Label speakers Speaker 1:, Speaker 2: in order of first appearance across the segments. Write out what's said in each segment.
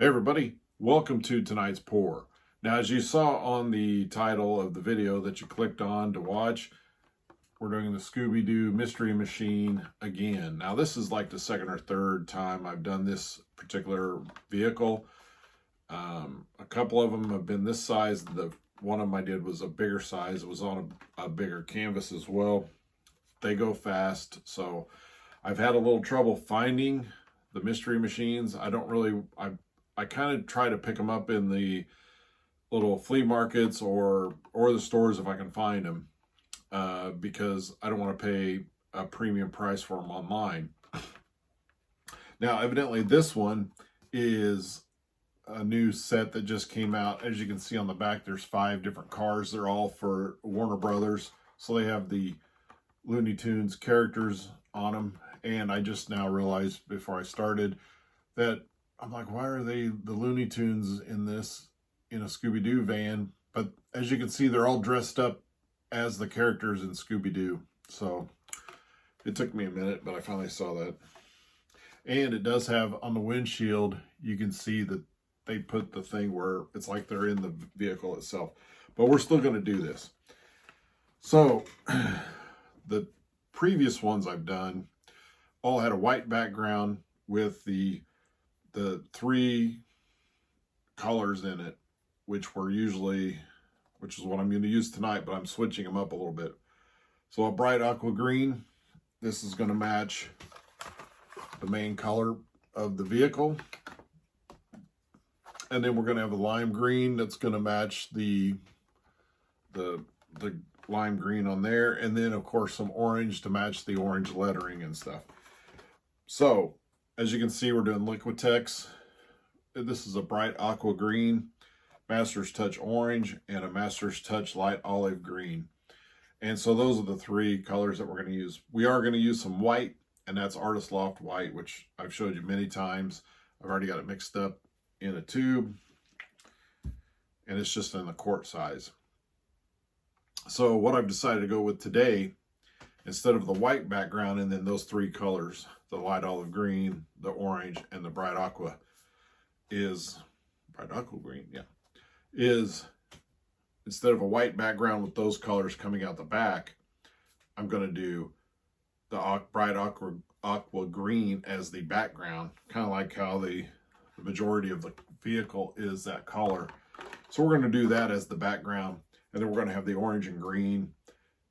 Speaker 1: Hey everybody, welcome to tonight's pour. Now, as you saw on the title of the video that you clicked on to watch, we're doing the Scooby-Doo Mystery Machine again. Now, this is like the second or third time I've done this particular vehicle. A couple of them have been this size. The one of them I did was a bigger size. It was on a bigger canvas as well. They go fast, so I've had a little trouble finding the mystery machines. I kind of try to pick them up in the little flea markets or the stores if I can find them, because I don't want to pay a premium price for them online. Now, evidently, this one is a new set that just came out. As you can see on the back, there's 5 different cars. They're all for Warner Brothers, so they have the Looney Tunes characters on them. And I just now realized before I started that I'm like, why are they the Looney Tunes in this, in a Scooby-Doo van? But as you can see, they're all dressed up as the characters in Scooby-Doo. So it took me a minute, but I finally saw that. And it does have on the windshield, you can see that they put the thing where it's like they're in the vehicle itself. But we're still going to do this. So the previous ones I've done all had a white background with the 3 colors in it, which is what I'm going to use tonight, but I'm switching them up a little bit. So a bright aqua green, this is going to match the main color of the vehicle. And then we're going to have a lime green that's going to match the lime green on there. And then, of course, some orange to match the orange lettering and stuff. So, as you can see, we're doing Liquitex. This is a bright aqua green, Master's Touch orange, and a Master's Touch light olive green. And so those are the 3 colors that we're going to use. We are going to use some white, and that's Artist Loft white, which I've showed you many times. I've already got it mixed up in a tube, and it's just in the quart size. So what I've decided to go with today, instead of the white background and then those 3 colors, the light olive green, the orange, and the bright aqua green, is instead of a white background with those colors coming out the back, I'm going to do the bright aqua green as the background, kind of like how the majority of the vehicle is that color. So we're going to do that as the background, and then we're going to have the orange and green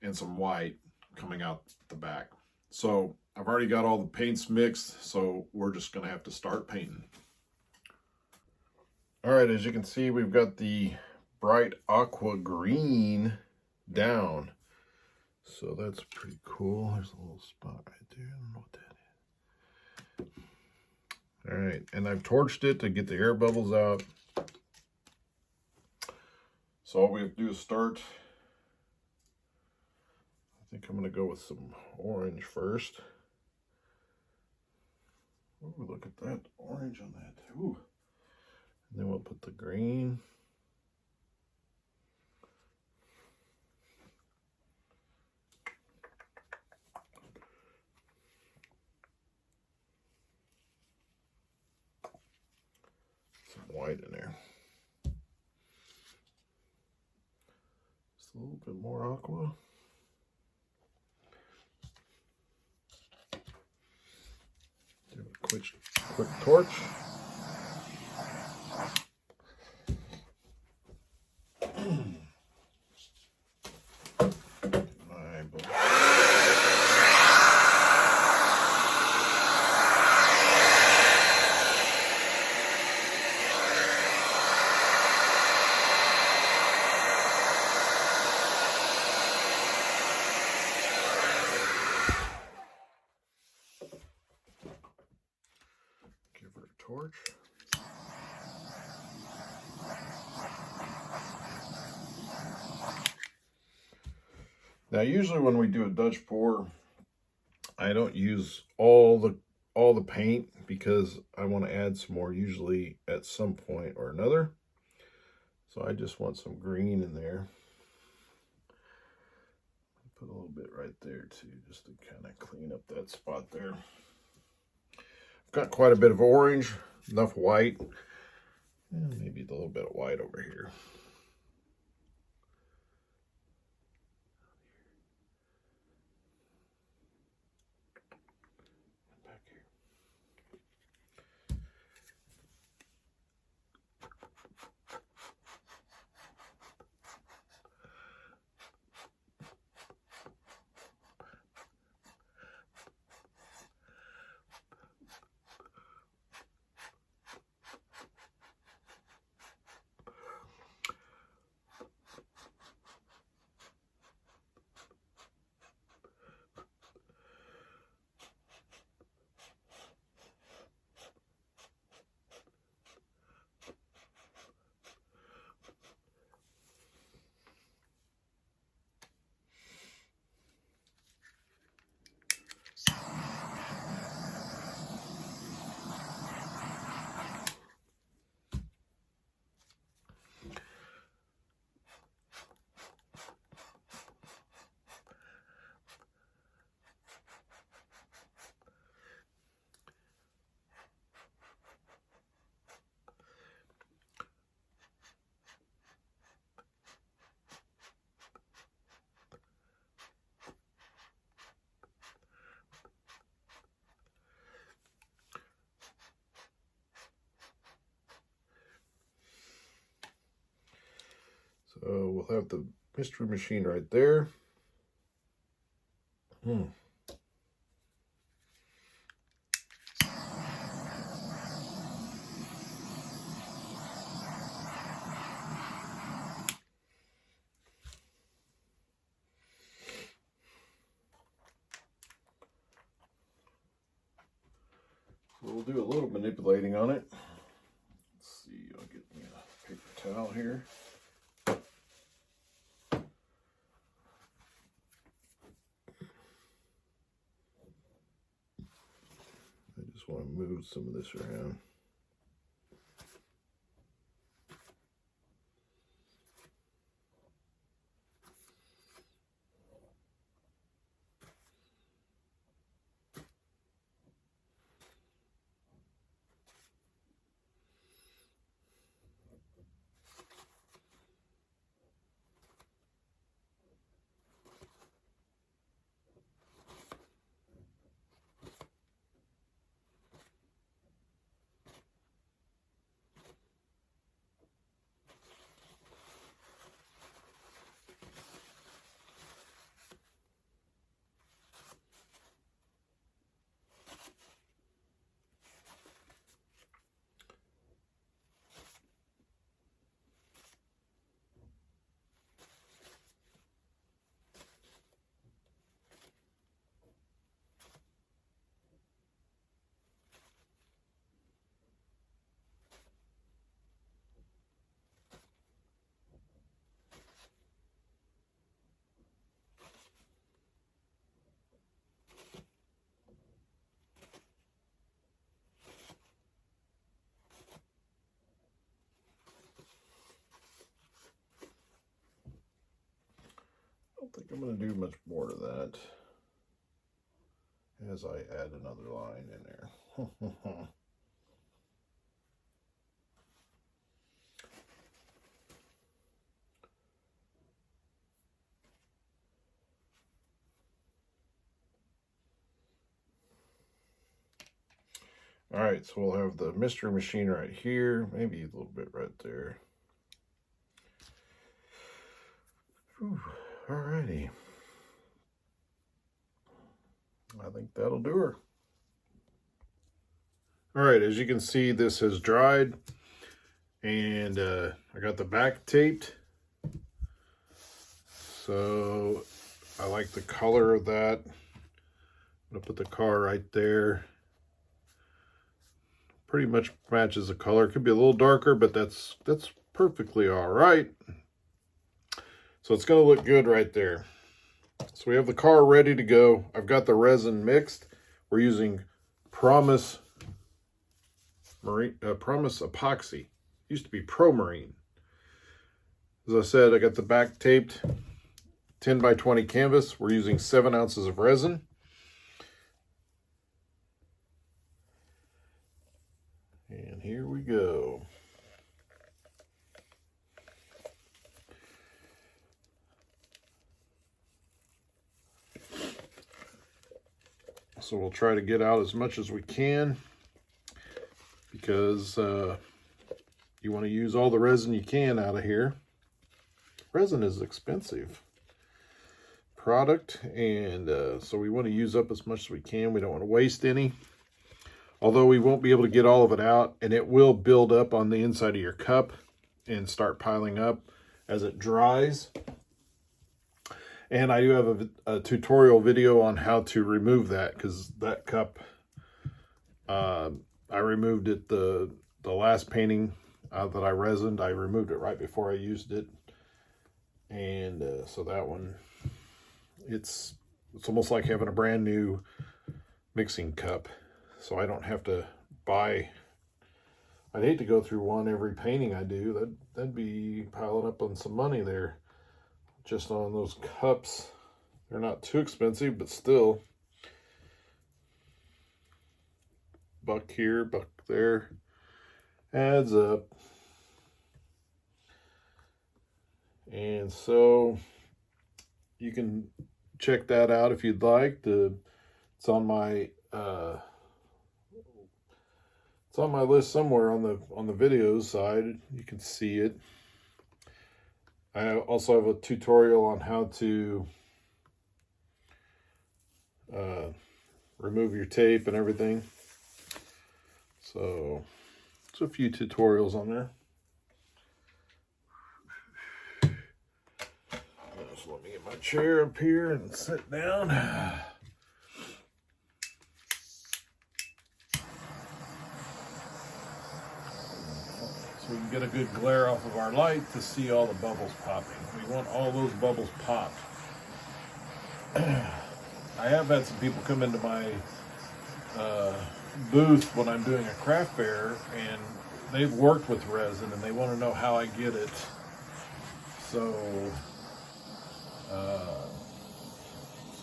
Speaker 1: and some white coming out the back. So I've already got all the paints mixed, so we're just going to have to start painting. All right, as you can see, we've got the bright aqua green down. So that's pretty cool. There's a little spot right there. I don't know what that is. All right, and I've torched it to get the air bubbles out. So all we have to do is start. I think I'm going to go with some orange first. Ooh, look at that orange on that. Ooh. And then we'll put the green. Some white in there. Just a little bit more aqua. Do a quick torch. Give her a torch. Now, usually when we do a Dutch pour, I don't use all the paint because I want to add some more usually at some point or another. So I just want some green in there. Put a little bit right there too, just to kind of clean up that spot there. I've got quite a bit of orange, enough white. And maybe a little bit of white over here. Back here. So we'll have the mystery machine right there. We'll do a little manipulating on it. Let's see, I'll get me a paper towel here. I just want to move some of this around. I don't think I'm going to do much more to that as I add another line in there. All right, so we'll have the mystery machine right here, maybe a little bit right there. All righty. I think that'll do her. All right, as you can see, this has dried, and I got the back taped. So I like the color of that. I'm gonna put the car right there. Pretty much matches the color. It could be a little darker, but that's perfectly all right. So it's gonna look good right there. So we have the car ready to go. I've got the resin mixed. We're using Promise Epoxy. Used to be Pro Marine. As I said, I got the back taped 10 by 20 canvas. We're using 7 ounces of resin. And here we go. So we'll try to get out as much as we can, because you want to use all the resin you can out of here. Resin is expensive product, and so we want to use up as much as we can. We don't want to waste any, although we won't be able to get all of it out, and it will build up on the inside of your cup and start piling up as it dries. And I do have a tutorial video on how to remove that, because that cup, I removed it the last painting that I resined. I removed it right before I used it, and so that one, it's almost like having a brand new mixing cup. So I don't have to buy. I'd hate to go through one every painting I do. That'd be piling up on some money there. Just on those cups. They're not too expensive, but still. Buck here, buck there. Adds up. And so you can check that out if you'd like. It's on my list somewhere on the videos side. You can see it. I also have a tutorial on how to remove your tape and everything. So it's a few tutorials on there. Just let me get my chair up here and sit down. So we can get a good glare off of our light to see all the bubbles popping. We want all those bubbles popped. I have had some people come into my booth when I'm doing a craft fair, and they've worked with resin and they want to know how I get it so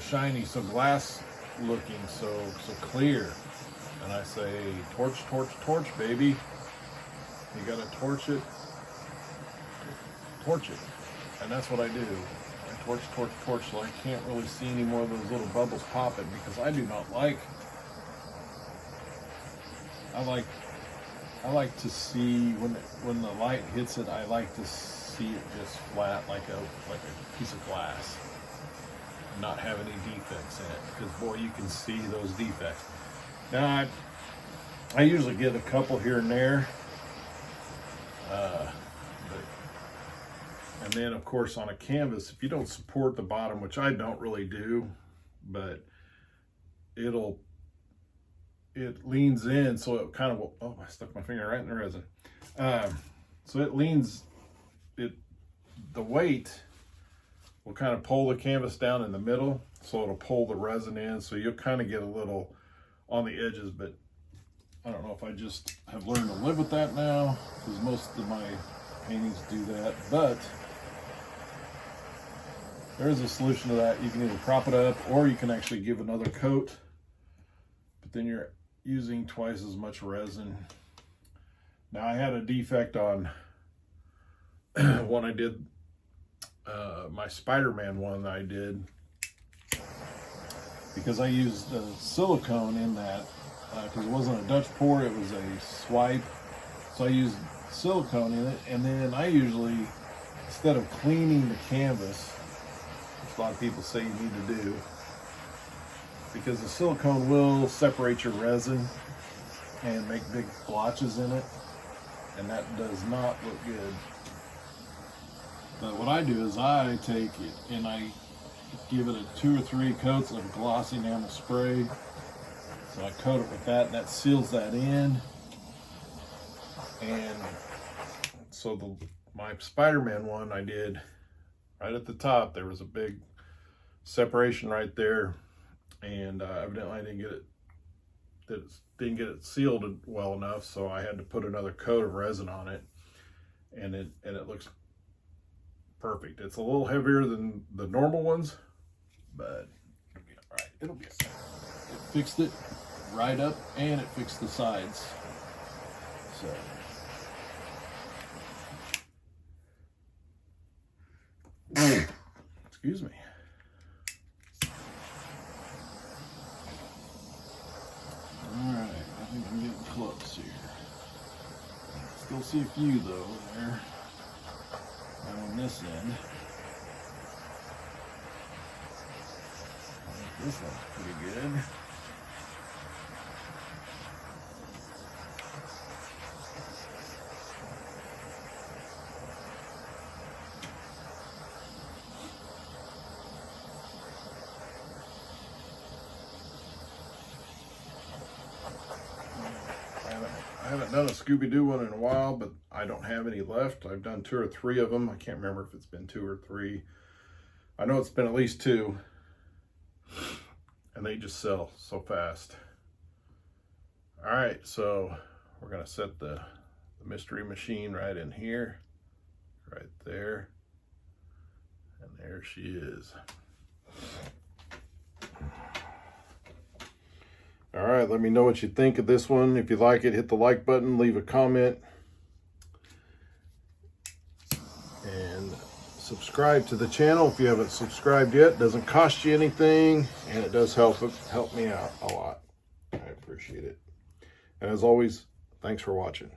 Speaker 1: shiny, so glass looking, so clear. And I say, torch, torch, torch, baby. You gotta torch it, and that's what I do. I torch, torch, torch, so I can't really see any more of those little bubbles popping, because I do not like. I like to see when the light hits it. I like to see it just flat, like a piece of glass, not have any defects in it. Because boy, you can see those defects. Now I usually get a couple here and there. And then of course on a canvas, if you don't support the bottom, which I don't really do, but it leans in, so it kind of will, oh, I stuck my finger right in the resin. So it leans, the weight will kind of pull the canvas down in the middle, so it'll pull the resin in, so you'll kind of get a little on the edges. But I don't know if I just have learned to live with that now, because most of my paintings do that. But there is a solution to that. You can either prop it up, or you can actually give another coat, but then you're using twice as much resin. Now I had a defect on one I did, my Spider-Man one that I did, because I used silicone in that, because it wasn't a Dutch pour, it was a swipe. So I used silicone in it, and then I usually, instead of cleaning the canvas, which a lot of people say you need to do, because the silicone will separate your resin and make big blotches in it, and that does not look good. But what I do is I take it and I give it a 2 or 3 coats of glossy enamel spray. So I coat it with that, and that seals that in. And so my Spider-Man one I did right at the top, there was a big separation right there, and evidently I didn't get it sealed well enough, so I had to put another coat of resin on it, and it looks perfect. It's a little heavier than the normal ones, but it'll be all right. It'll be okay. It fixed it right up, and it fixed the sides. So excuse me. Still see a few though there. And on this end. I think this one's pretty good. I haven't done a Scooby-Doo one in a while, but I don't have any left. I've done 2 or 3 of them. I can't remember if it's been 2 or 3. I know it's been at least 2. And they just sell so fast. All right, so we're gonna set the mystery machine right in here, right there. And there she is. All right, let me know what you think of this one. If you like it, hit the like button, leave a comment, and subscribe to the channel if you haven't subscribed yet. It doesn't cost you anything, and it does help me out a lot. I appreciate it. And as always, thanks for watching.